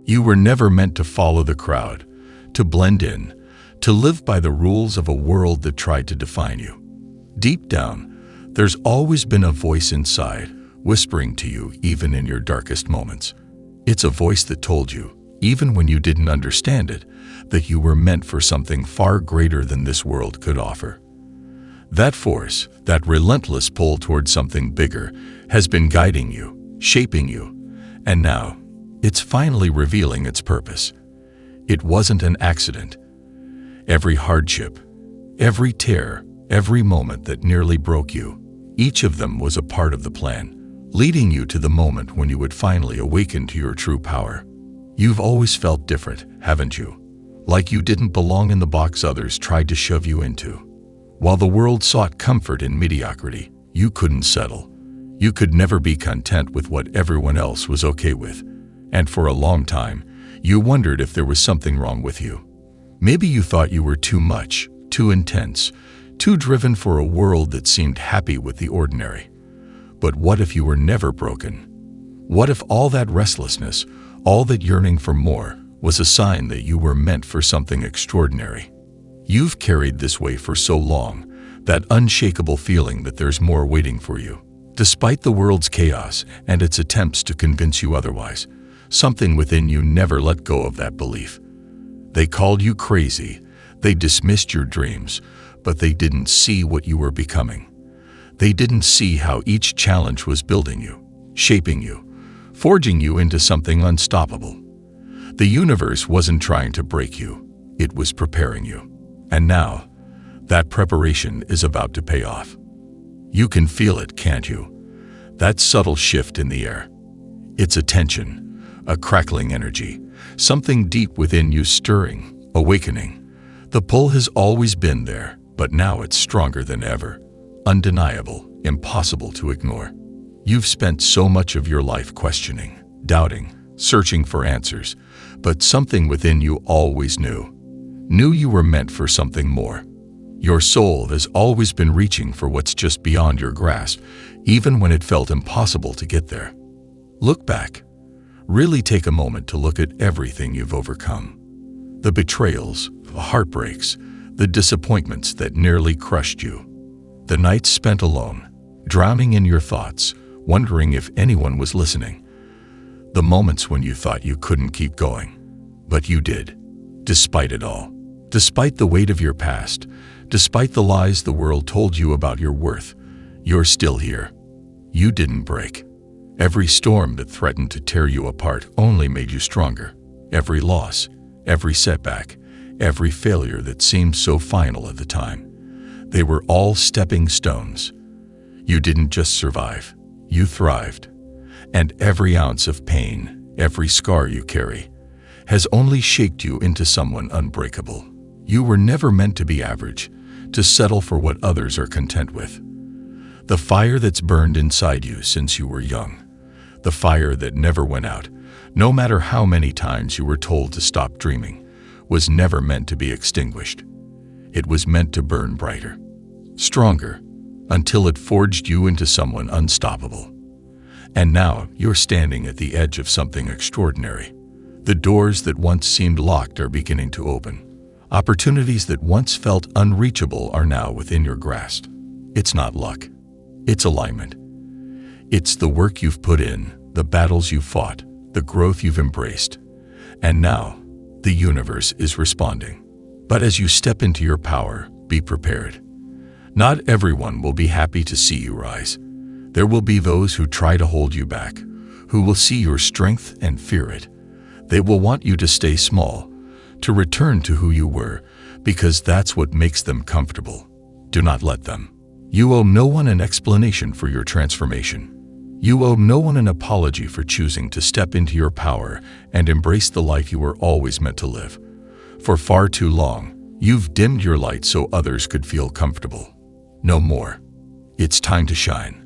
You were never meant to follow the crowd, to blend in, to live by the rules of a world that tried to define you. Deep down, there's always been a voice inside, whispering to you even in your darkest moments. It's a voice that told you, even when you didn't understand it, that you were meant for something far greater than this world could offer. That force, that relentless pull towards something bigger, has been guiding you, shaping you, and now it's finally revealing its purpose. It wasn't an accident. Every hardship, every tear, every moment that nearly broke you, each of them was a part of the plan, leading you to the moment when you would finally awaken to your true power. You've always felt different, haven't you? Like you didn't belong in the box others tried to shove you into. While the world sought comfort in mediocrity, you couldn't settle. You could never be content with what everyone else was okay with. And for a long time, you wondered if there was something wrong with you. Maybe you thought you were too much, too intense, too driven for a world that seemed happy with the ordinary. But what if you were never broken? What if all that restlessness, all that yearning for more, was a sign that you were meant for something extraordinary? You've carried this weight for so long, that unshakable feeling that there's more waiting for you. Despite the world's chaos and its attempts to convince you otherwise, something within you never let go of that belief. They called you crazy, they dismissed your dreams, but they didn't see what you were becoming. They didn't see how each challenge was building you, shaping you, forging you into something unstoppable. The universe wasn't trying to break you, it was preparing you. And now, that preparation is about to pay off. You can feel it, can't you? That subtle shift in the air. It's a tension, a crackling energy, something deep within you stirring, awakening. The pull has always been there, but now it's stronger than ever. Undeniable, impossible to ignore. You've spent so much of your life questioning, doubting, searching for answers, but something within you always knew you were meant for something more. Your soul has always been reaching for what's just beyond your grasp, even when it felt impossible to get there. Look back. Really take a moment to look at everything you've overcome. The betrayals, the heartbreaks, the disappointments that nearly crushed you. The nights spent alone, drowning in your thoughts, wondering if anyone was listening. The moments when you thought you couldn't keep going, but you did, despite it all. Despite the weight of your past, despite the lies the world told you about your worth, you're still here. You didn't break. Every storm that threatened to tear you apart only made you stronger. Every loss, every setback, every failure that seemed so final at the time, they were all stepping stones. You didn't just survive, you thrived. And every ounce of pain, every scar you carry, has only shaped you into someone unbreakable. You were never meant to be average, to settle for what others are content with. The fire that's burned inside you since you were young, the fire that never went out, no matter how many times you were told to stop dreaming, was never meant to be extinguished. It was meant to burn brighter, stronger, until it forged you into someone unstoppable. And now you're standing at the edge of something extraordinary. The doors that once seemed locked are beginning to open. Opportunities that once felt unreachable are now within your grasp. It's not luck. It's alignment. It's the work you've put in, the battles you've fought, the growth you've embraced. And now, the universe is responding. But as you step into your power, be prepared. Not everyone will be happy to see you rise. There will be those who try to hold you back, who will see your strength and fear it. They will want you to stay small, to return to who you were, because that's what makes them comfortable. Do not let them. You owe no one an explanation for your transformation. You owe no one an apology for choosing to step into your power and embrace the life you were always meant to live. For far too long, you've dimmed your light so others could feel comfortable. No more. It's time to shine.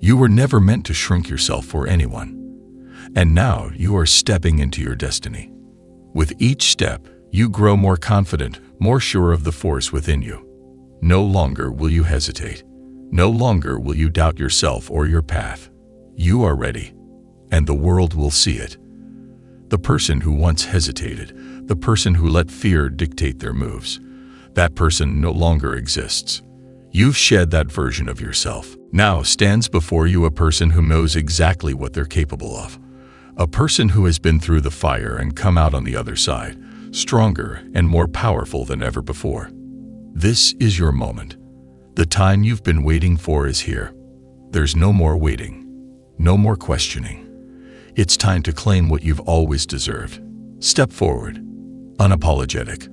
You were never meant to shrink yourself for anyone. And now you are stepping into your destiny. With each step, you grow more confident, more sure of the force within you. No longer will you hesitate. No longer will you doubt yourself or your path. You are ready, and the world will see it. The person who once hesitated, the person who let fear dictate their moves, that person no longer exists. You've shed that version of yourself. Now stands before you a person who knows exactly what they're capable of. A person who has been through the fire and come out on the other side, stronger and more powerful than ever before. This is your moment. The time you've been waiting for is here. There's no more waiting, no more questioning. It's time to claim what you've always deserved. Step forward, unapologetic,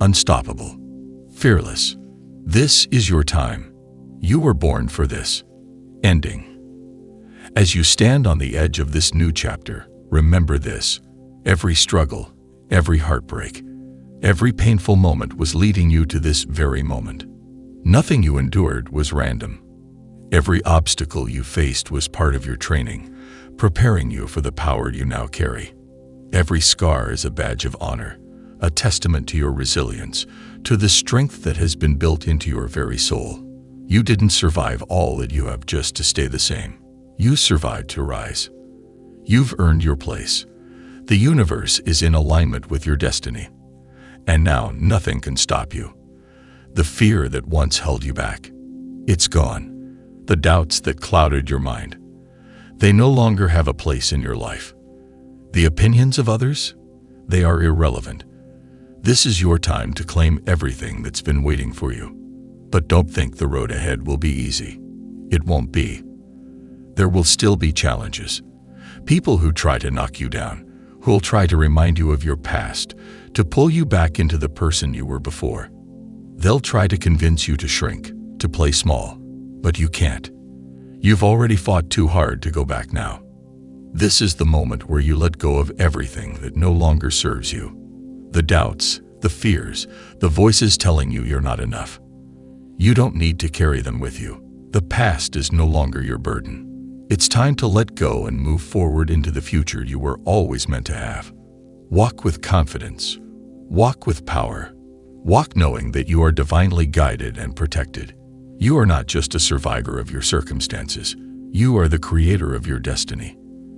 unstoppable, fearless. This is your time. You were born for this. Ending. As you stand on the edge of this new chapter, remember this. Every struggle, every heartbreak, every painful moment was leading you to this very moment. Nothing you endured was random. Every obstacle you faced was part of your training, preparing you for the power you now carry. Every scar is a badge of honor, a testament to your resilience, to the strength that has been built into your very soul. You didn't survive all that you have just to stay the same. You survived to rise. You've earned your place. The universe is in alignment with your destiny. And now nothing can stop you. The fear that once held you back, it's gone. The doubts that clouded your mind, they no longer have a place in your life. The opinions of others, they are irrelevant. This is your time to claim everything that's been waiting for you. But don't think the road ahead will be easy. It won't be. There will still be challenges. People who try to knock you down, who will try to remind you of your past, to pull you back into the person you were before. They'll try to convince you to shrink, to play small, but you can't. You've already fought too hard to go back now. This is the moment where you let go of everything that no longer serves you. The doubts, the fears, the voices telling you you're not enough. You don't need to carry them with you. The past is no longer your burden. It's time to let go and move forward into the future you were always meant to have. Walk with confidence. Walk with power. Walk knowing that you are divinely guided and protected. You are not just a survivor of your circumstances. You are the creator of your destiny.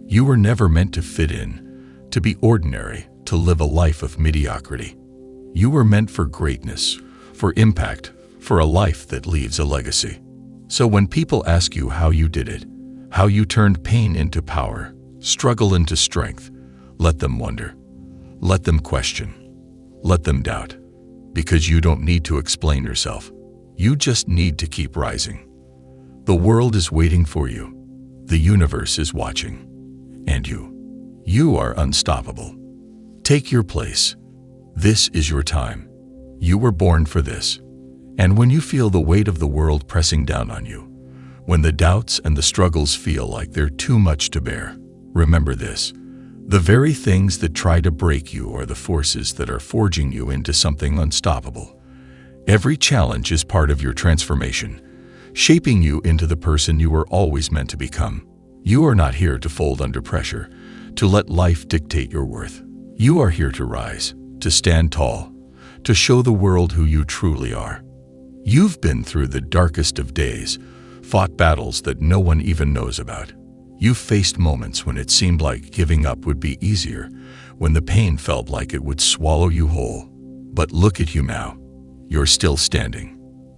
You were never meant to fit in, to be ordinary, to live a life of mediocrity. You were meant for greatness, for impact, for a life that leaves a legacy. So when people ask you how you did it, how you turned pain into power, struggle into strength, let them wonder. Let them question. Let them doubt. Because you don't need to explain yourself. You just need to keep rising. The world is waiting for you. The universe is watching. And you are unstoppable. Take your place. This is your time. You were born for this. And when you feel the weight of the world pressing down on you, when the doubts and the struggles feel like they're too much to bear, remember this. The very things that try to break you are the forces that are forging you into something unstoppable. Every challenge is part of your transformation, shaping you into the person you were always meant to become. You are not here to fold under pressure, to let life dictate your worth. You are here to rise, to stand tall, to show the world who you truly are. You've been through the darkest of days, fought battles that no one even knows about. You've faced moments when it seemed like giving up would be easier, when the pain felt like it would swallow you whole. But look at you now. You're still standing.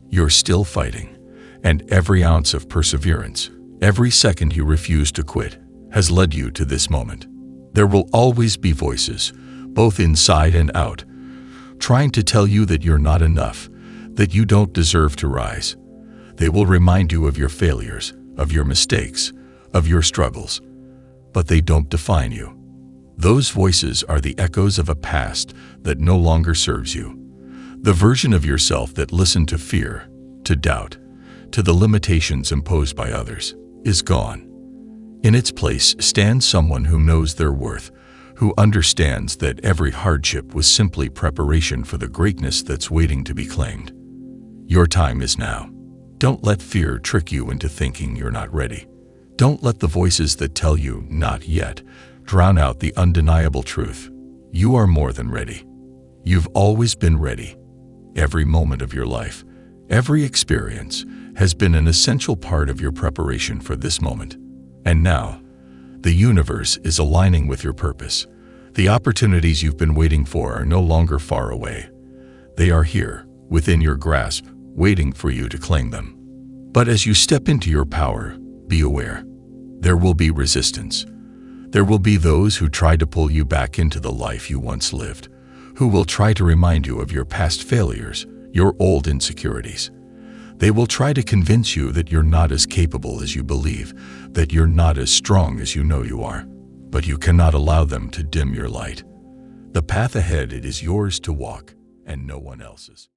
You're still fighting. And every ounce of perseverance, every second you refuse to quit, has led you to this moment. There will always be voices, both inside and out, trying to tell you that you're not enough, that you don't deserve to rise. They will remind you of your failures, of your mistakes, of your struggles, but they don't define you. Those voices are the echoes of a past that no longer serves you. The version of yourself that listened to fear, to doubt, to the limitations imposed by others, is gone. In its place stands someone who knows their worth, who understands that every hardship was simply preparation for the greatness that's waiting to be claimed. Your time is now. Don't let fear trick you into thinking you're not ready. Don't let the voices that tell you not yet drown out the undeniable truth. You are more than ready. You've always been ready. Every moment of your life, every experience has been an essential part of your preparation for this moment. And now, the universe is aligning with your purpose. The opportunities you've been waiting for are no longer far away. They are here, within your grasp, waiting for you to claim them. But as you step into your power, be aware. There will be resistance. There will be those who try to pull you back into the life you once lived, who will try to remind you of your past failures, your old insecurities. They will try to convince you that you're not as capable as you believe, that you're not as strong as you know you are. But you cannot allow them to dim your light. The path ahead, it is yours to walk, and no one else's.